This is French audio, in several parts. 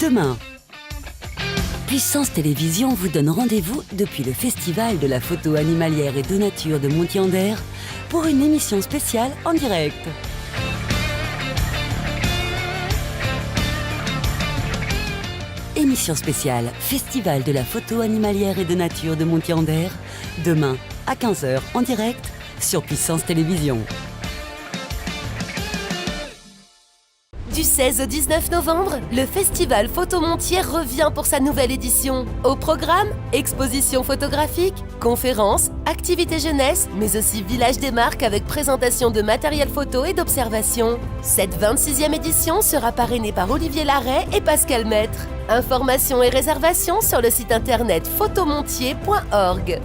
demain. Puissance Télévision vous donne rendez-vous depuis le Festival de la photo animalière et de nature de Montier-en-Der pour une émission spéciale en direct. Émission spéciale Festival de la photo animalière et de nature de Montier-en-Der, demain à 15h en direct sur Puissance Télévision. Du 16 au 19 novembre, le Festival Photo Montier revient pour sa nouvelle édition. Au programme, exposition photographique, conférences, activités jeunesse, mais aussi village des marques avec présentation de matériel photo et d'observation. Cette 26e édition sera parrainée par Olivier Larrey et Pascal Maître. Informations et réservations sur le site internet photomontier.org.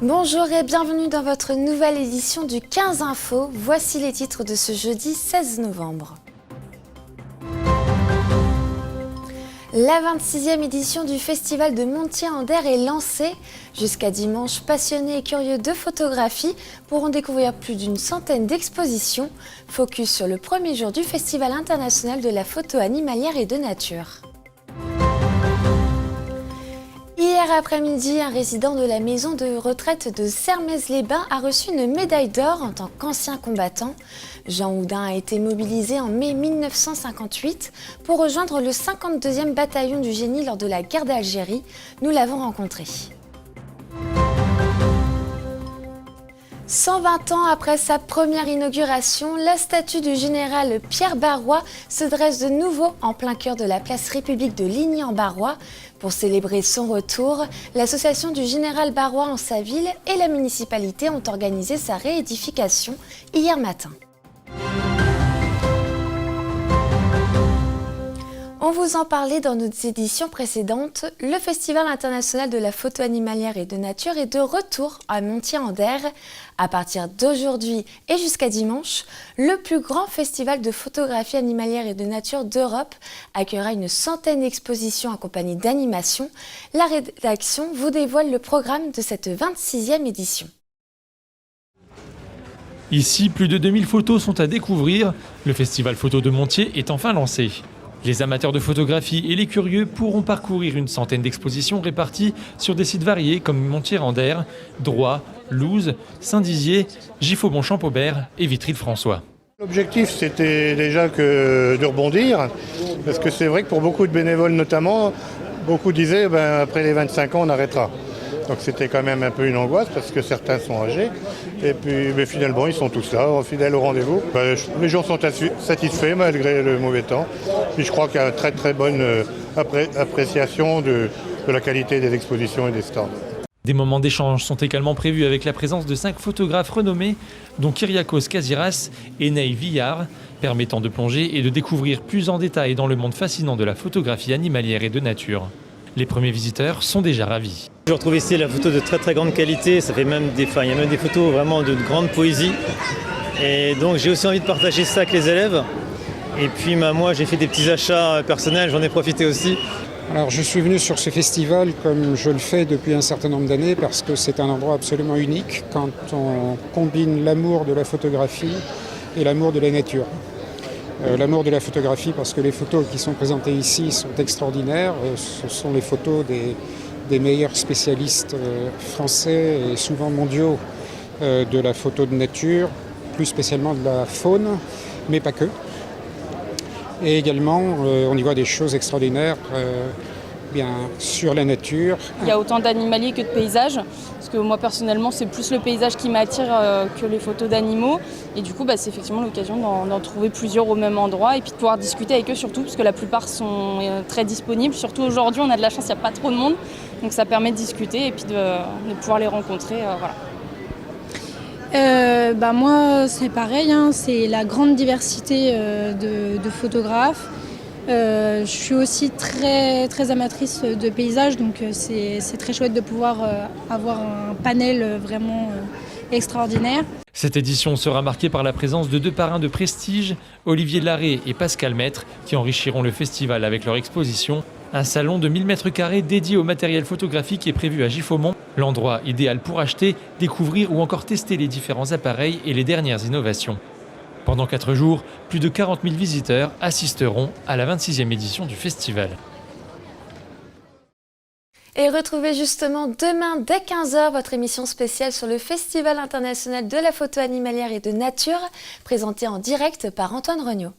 Bonjour et bienvenue dans votre nouvelle édition du 15 Info. Voici les titres de ce jeudi 16 novembre. La 26e édition du Festival de Montier-en-Der est lancée. Jusqu'à dimanche, passionnés et curieux de photographie pourront découvrir plus d'une centaine d'expositions. Focus sur le premier jour du Festival international de la photo animalière et de nature. Hier après-midi, un résident de la maison de retraite de Sermaises-les-Bains a reçu une médaille d'or en tant qu'ancien combattant. Jean Houdin a été mobilisé en mai 1958 pour rejoindre le 52e bataillon du génie lors de la guerre d'Algérie. Nous l'avons rencontré. 120 ans après sa première inauguration, la statue du général Pierre Barrois se dresse de nouveau en plein cœur de la place République de Ligny-en-Barrois. Pour célébrer son retour, l'association du général Barrois en sa ville et la municipalité ont organisé sa réédification hier matin. On vous en parlait dans nos éditions précédentes, le Festival international de la photo animalière et de nature est de retour à Montier-en-Der. À partir d'aujourd'hui et jusqu'à dimanche, le plus grand festival de photographie animalière et de nature d'Europe accueillera une centaine d'expositions accompagnées d'animations. La rédaction vous dévoile le programme de cette 26e édition. Ici, plus de 2000 photos sont à découvrir. Le Festival Photo de Montier est enfin lancé. Les amateurs de photographie et les curieux pourront parcourir une centaine d'expositions réparties sur des sites variés comme Montier-en-Der, Droit, Louz, Saint-Dizier, Giffaubon-Champaubert et Vitry-le-François. L'objectif, c'était déjà de rebondir, parce que c'est vrai que pour beaucoup de bénévoles notamment, beaucoup disaient après les 25 ans, on arrêtera. Donc c'était quand même un peu une angoisse parce que certains sont âgés. Et puis mais finalement, ils sont tous là, fidèles au rendez-vous. Les gens sont satisfaits malgré le mauvais temps. Puis je crois qu'il y a une très très bonne appréciation de la qualité des expositions et des stands. Des moments d'échange sont également prévus avec la présence de 5 photographes renommés, dont Kyriakos Kaziras et Ney Villard, permettant de plonger et de découvrir plus en détail dans le monde fascinant de la photographie animalière et de nature. Les premiers visiteurs sont déjà ravis. Je retrouve ici la photo de très très grande qualité, il y a même des photos vraiment de grande poésie. Et donc j'ai aussi envie de partager ça avec les élèves. Et puis moi j'ai fait des petits achats personnels, j'en ai profité aussi. Alors je suis venu sur ce festival comme je le fais depuis un certain nombre d'années parce que c'est un endroit absolument unique quand on combine l'amour de la photographie et l'amour de la nature. L'amour de la photographie parce que les photos qui sont présentées ici sont extraordinaires. Ce sont les photos des meilleurs spécialistes français et souvent mondiaux de la photo de nature, plus spécialement de la faune, mais pas que. Et également, on y voit des choses extraordinaires sur la nature. Il y a autant d'animaliers que de paysages, parce que moi personnellement c'est plus le paysage qui m'attire que les photos d'animaux. Et du coup c'est effectivement l'occasion d'en trouver plusieurs au même endroit et puis de pouvoir discuter avec eux surtout, parce que la plupart sont très disponibles. Surtout aujourd'hui on a de la chance, il n'y a pas trop de monde, donc ça permet de discuter et puis de pouvoir les rencontrer. Moi c'est pareil, c'est la grande diversité de photographes. Je suis aussi très, très amatrice de paysages, donc c'est très chouette de pouvoir avoir un panel vraiment extraordinaire. Cette édition sera marquée par la présence de 2 parrains de prestige, Olivier Larrey et Pascal Maître, qui enrichiront le festival avec leur exposition Un salon de 1000 m² dédié au matériel photographique est prévu à Giffaumont, l'endroit idéal pour acheter, découvrir ou encore tester les différents appareils et les dernières innovations. Pendant 4 jours, plus de 40 000 visiteurs assisteront à la 26e édition du festival. Et retrouvez justement demain dès 15h votre émission spéciale sur le Festival international de la photo animalière et de nature, présentée en direct par Antoine Regnault.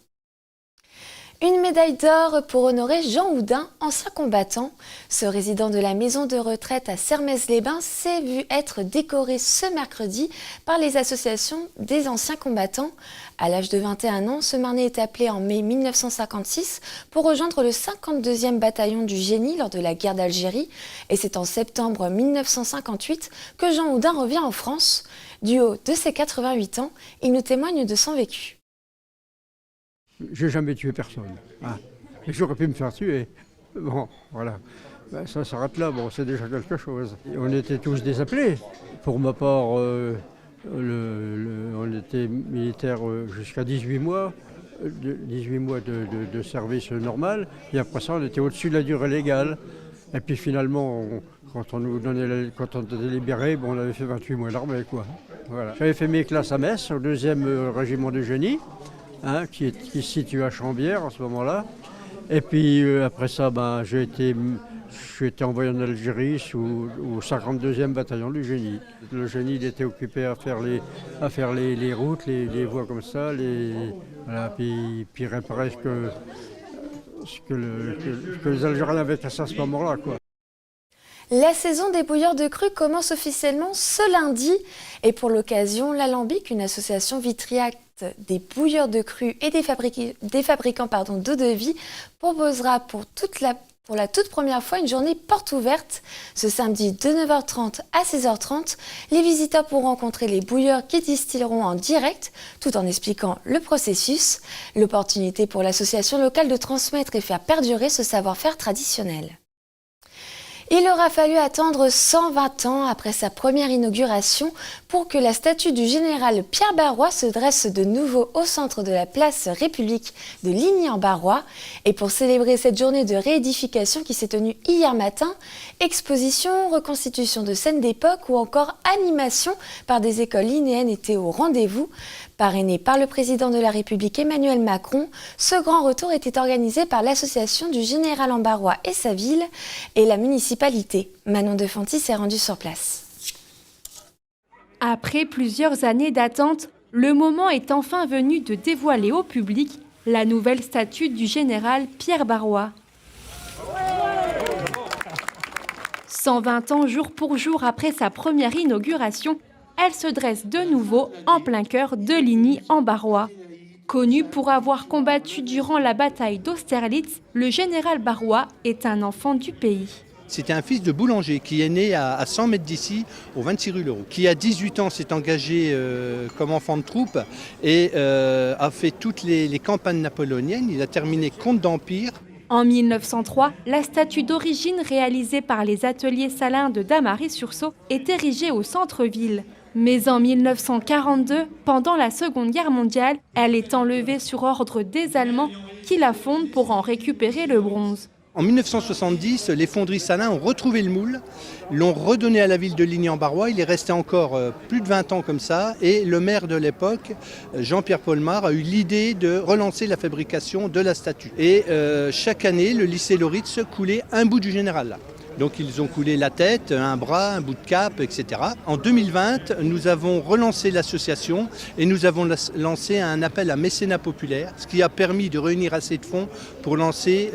Une médaille d'or pour honorer Jean Houdin, ancien combattant. Ce résident de la maison de retraite à Sermaises-les-Bains s'est vu être décoré ce mercredi par les associations des anciens combattants. À l'âge de 21 ans, ce Marnais est appelé en mai 1956 pour rejoindre le 52e bataillon du Génie lors de la guerre d'Algérie. Et c'est en septembre 1958 que Jean Houdin revient en France. Du haut de ses 88 ans, il nous témoigne de son vécu. J'ai jamais tué personne. J'aurais pu me faire tuer. Bon, voilà. Ça s'arrête là, bon, c'est déjà quelque chose. Et on était tous désappelés. Pour ma part, on était militaire jusqu'à 18 mois. 18 mois de service normal. Et après ça, on était au-dessus de la durée légale. Et puis finalement, quand on était libéré, bon, on avait fait 28 mois d'armée, quoi. Voilà. J'avais fait mes classes à Metz, au 2e régiment de génie. Qui se situe à Chambières en ce moment-là. Et puis après ça, j'ai été envoyé en Algérie au 52e bataillon du Génie. Le Génie, il était occupé à faire les routes, les voies comme ça, voilà, puis réparer ce que les Algériens avaient cassé à ce moment-là, quoi. La saison des bouilleurs de cru commence officiellement ce lundi. Et pour l'occasion, l'Alambic, une association vitriacte des bouilleurs de cru et des fabricants d'eau-de-vie, proposera pour la toute première fois une journée porte ouverte. Ce samedi de 9h30 à 16h30, les visiteurs pourront rencontrer les bouilleurs qui distilleront en direct, tout en expliquant le processus. L'opportunité pour l'association locale de transmettre et faire perdurer ce savoir-faire traditionnel. Il aura fallu attendre 120 ans après sa première inauguration pour que la statue du général Pierre Barrois se dresse de nouveau au centre de la place République de Ligny-en-Barrois. Et pour célébrer cette journée de réédification qui s'est tenue hier matin, exposition, reconstitution de scènes d'époque ou encore animation par des écoles linéennes étaient au rendez-vous. Parrainé par le président de la République Emmanuel Macron, ce grand retour était organisé par l'association du Général en Barrois et sa ville et la municipalité. Manon de Fanty s'est rendue sur place. Après plusieurs années d'attente, le moment est enfin venu de dévoiler au public la nouvelle statue du général Pierre Barrois. 120 ans jour pour jour après sa première inauguration, elle se dresse de nouveau en plein cœur de Ligny-en-Barrois. Connu pour avoir combattu durant la bataille d'Austerlitz, le général Barrois est un enfant du pays. C'était un fils de boulanger qui est né à 100 mètres d'ici, au 26 rue Leroux, qui à 18 ans s'est engagé comme enfant de troupe et a fait toutes les campagnes napoléoniennes. Il a terminé comte d'Empire. En 1903, la statue d'origine réalisée par les ateliers Salins de Damary-sur-Saulx est érigée au centre-ville. Mais en 1942, pendant la Seconde Guerre mondiale, elle est enlevée sur ordre des Allemands qui la fondent pour en récupérer le bronze. En 1970, les fonderies Salins ont retrouvé le moule, l'ont redonné à la ville de Ligny-en-Barrois. Il est resté encore plus de 20 ans comme ça. Et le maire de l'époque, Jean-Pierre Polmar, a eu l'idée de relancer la fabrication de la statue. Et chaque année, le lycée Loritz coulait un bout du général là. Donc ils ont coulé la tête, un bras, un bout de cape, etc. En 2020, nous avons relancé l'association et nous avons lancé un appel à mécénat populaire, ce qui a permis de réunir assez de fonds pour lancer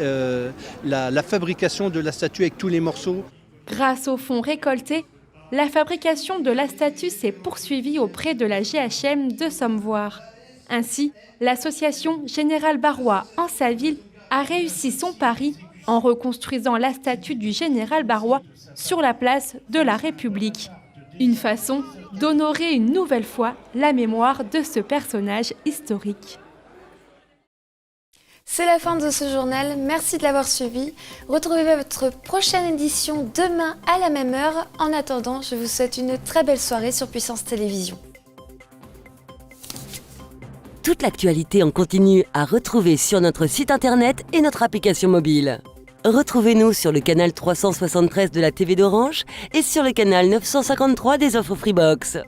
la fabrication de la statue avec tous les morceaux. Grâce aux fonds récoltés, la fabrication de la statue s'est poursuivie auprès de la GHM de Sommevoire. Ainsi, l'association Général Barrois en sa ville a réussi son pari en reconstruisant la statue du général Barrois sur la place de la République. Une façon d'honorer une nouvelle fois la mémoire de ce personnage historique. C'est la fin de ce journal, merci de l'avoir suivi. Retrouvez votre prochaine édition demain à la même heure. En attendant, je vous souhaite une très belle soirée sur Puissance Télévisions. Toute l'actualité en continu à retrouver sur notre site internet et notre application mobile. Retrouvez-nous sur le canal 373 de la TV d'Orange et sur le canal 953 des offres Freebox.